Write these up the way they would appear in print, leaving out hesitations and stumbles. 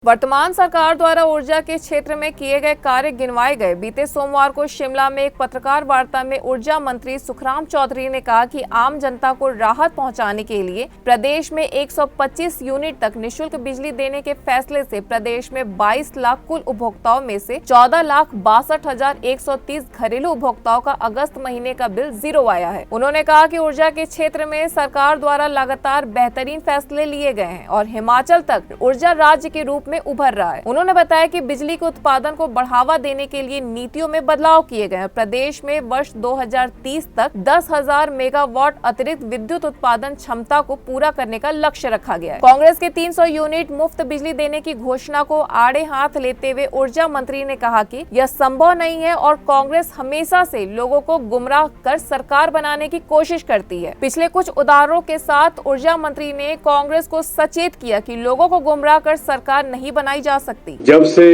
वर्तमान सरकार द्वारा ऊर्जा के क्षेत्र में किए गए कार्य गिनवाए गए। बीते सोमवार को शिमला में एक पत्रकार वार्ता में ऊर्जा मंत्री सुखराम चौधरी ने कहा कि आम जनता को राहत पहुंचाने के लिए प्रदेश में 125 यूनिट तक निःशुल्क बिजली देने के फैसले से प्रदेश में 22 लाख कुल उपभोक्ताओं में से 14,62,130 घरेलू उपभोक्ताओं का अगस्त महीने का बिल जीरो आया है। उन्होंने कहा कि ऊर्जा के क्षेत्र में सरकार द्वारा लगातार बेहतरीन फैसले लिए गए हैं और हिमाचल तक ऊर्जा राज्य के रूप में उभर रहा है। उन्होंने बताया कि बिजली के उत्पादन को बढ़ावा देने के लिए नीतियों में बदलाव किए गए हैं। प्रदेश में वर्ष 2030 तक 10,000 मेगावाट अतिरिक्त विद्युत उत्पादन क्षमता को पूरा करने का लक्ष्य रखा गया है। कांग्रेस के 300 यूनिट मुफ्त बिजली देने की घोषणा को आड़े हाथ लेते हुए ऊर्जा मंत्री ने कहा कि यह संभव नहीं है और कांग्रेस हमेशा से लोगों को गुमराह कर सरकार बनाने की कोशिश करती है। पिछले कुछ उदाहरणों के साथ ऊर्जा मंत्री ने कांग्रेस को सचेत किया कि लोगों को गुमराह कर सरकार नहीं बनाई जा सकती। जब से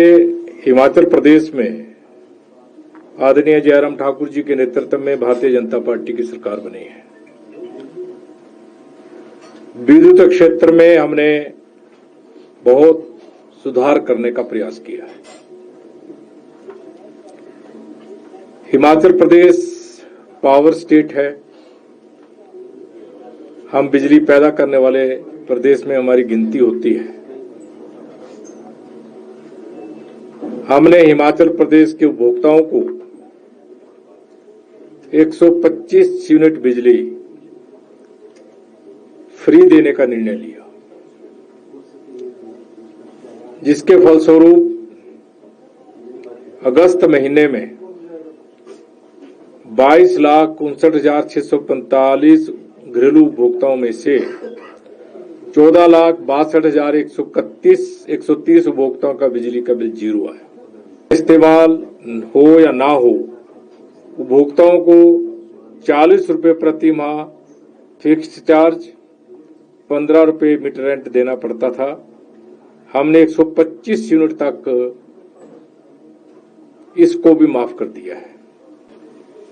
हिमाचल प्रदेश में आदरणीय जयराम ठाकुर जी के नेतृत्व में भारतीय जनता पार्टी की सरकार बनी है, विद्युत क्षेत्र में हमने बहुत सुधार करने का प्रयास किया है। हिमाचल प्रदेश पावर स्टेट है। हम बिजली पैदा करने वाले प्रदेश में हमारी गिनती होती है। हमने हिमाचल प्रदेश के उपभोक्ताओं को 125 यूनिट बिजली फ्री देने का निर्णय लिया, जिसके फलस्वरूप अगस्त महीने में 22,59,645 घरेलू उपभोक्ताओं में से 14,62,130 उपभोक्ताओं का बिजली का बिल जीरो आया। इस्तेमाल हो या ना हो, उपभोक्ताओं को 40 रुपए प्रति माह फिक्स्ड चार्ज, 15 रुपए मीटर रेंट देना पड़ता था। हमने 125 यूनिट तक इसको भी माफ कर दिया है।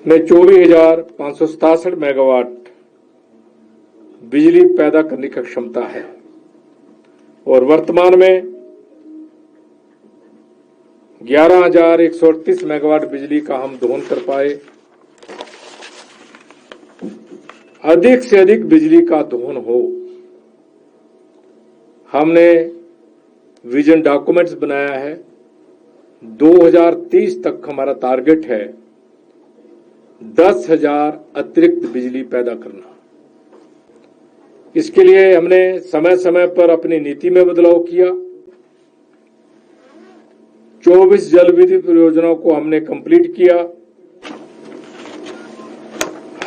में 24,567 मेगावाट बिजली पैदा करने की क्षमता है और वर्तमान में 11,138 मेगावाट बिजली का हम दोहन कर पाए। अधिक से अधिक बिजली का दोहन हो, हमने विजन डॉक्यूमेंट्स बनाया है। 2030 तक हमारा टारगेट है 10,000 अतिरिक्त बिजली पैदा करना। इसके लिए हमने समय समय पर अपनी नीति में बदलाव किया। 24 जल विद्युत परियोजनाओं को हमने कंप्लीट किया।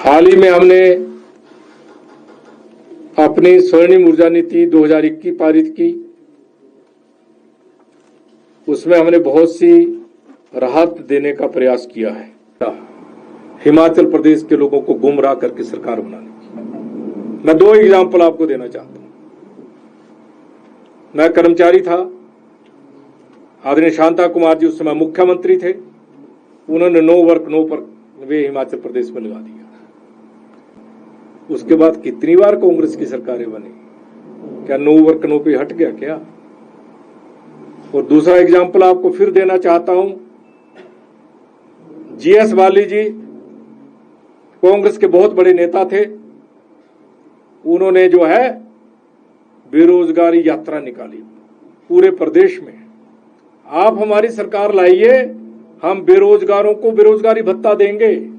हाल ही में हमने अपनी स्वर्णिम ऊर्जा नीति 2021 पारित की। उसमें हमने बहुत सी राहत देने का प्रयास किया है। हिमाचल प्रदेश के लोगों को गुमराह करके सरकार बनाने की मैं 2 एग्जाम्पल आपको देना चाहता हूं। मैं कर्मचारी था, आदरणीय शांता कुमार जी उस समय मुख्यमंत्री थे। उन्होंने नो वर्क नो पर वे हिमाचल प्रदेश में लगा दिया। उसके बाद कितनी बार कांग्रेस की सरकारें बनी, क्या नो वर्क नो पे हट गया क्या? और दूसरा एग्जाम्पल आपको फिर देना चाहता हूं। जीएस वाली जी कांग्रेस के बहुत बड़े नेता थे। उन्होंने जो है बेरोजगारी यात्रा निकाली पूरे प्रदेश में। आप हमारी सरकार लाइए, हम बेरोजगारों को बेरोजगारी भत्ता देंगे,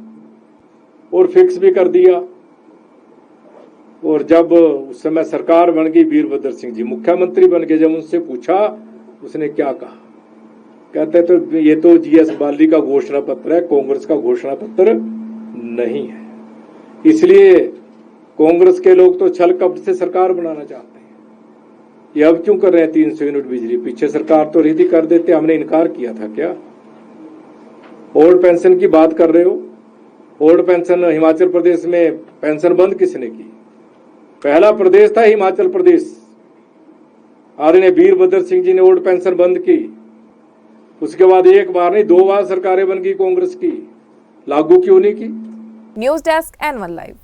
और फिक्स भी कर दिया। और जब उस समय सरकार बन गई, वीरभद्र सिंह जी मुख्यमंत्री बन गए, जब उनसे पूछा उसने क्या कहा, कहते तो ये तो जीएस बाली का घोषणा पत्र है, कांग्रेस का घोषणा पत्र नहीं है। इसलिए कांग्रेस के लोग तो छल कपट से सरकार बनाना चाहते हैं। ये अब क्यों कर रहे हैं 300 यूनिट बिजली? पीछे सरकार तो रही थी, कर देते, हमने इनकार किया था क्या? ओल्ड पेंशन की बात कर रहे हो। ओल्ड पेंशन हिमाचल प्रदेश में पेंशन बंद किसने की? पहला प्रदेश था हिमाचल प्रदेश। आदरणीय वीरभद्र सिंह जी ने ओल्ड पेंशन बंद की। उसके बाद एक बार नहीं 2 बार सरकारें बन गई कांग्रेस की, लागू क्यों नहीं की? News desk N1 live.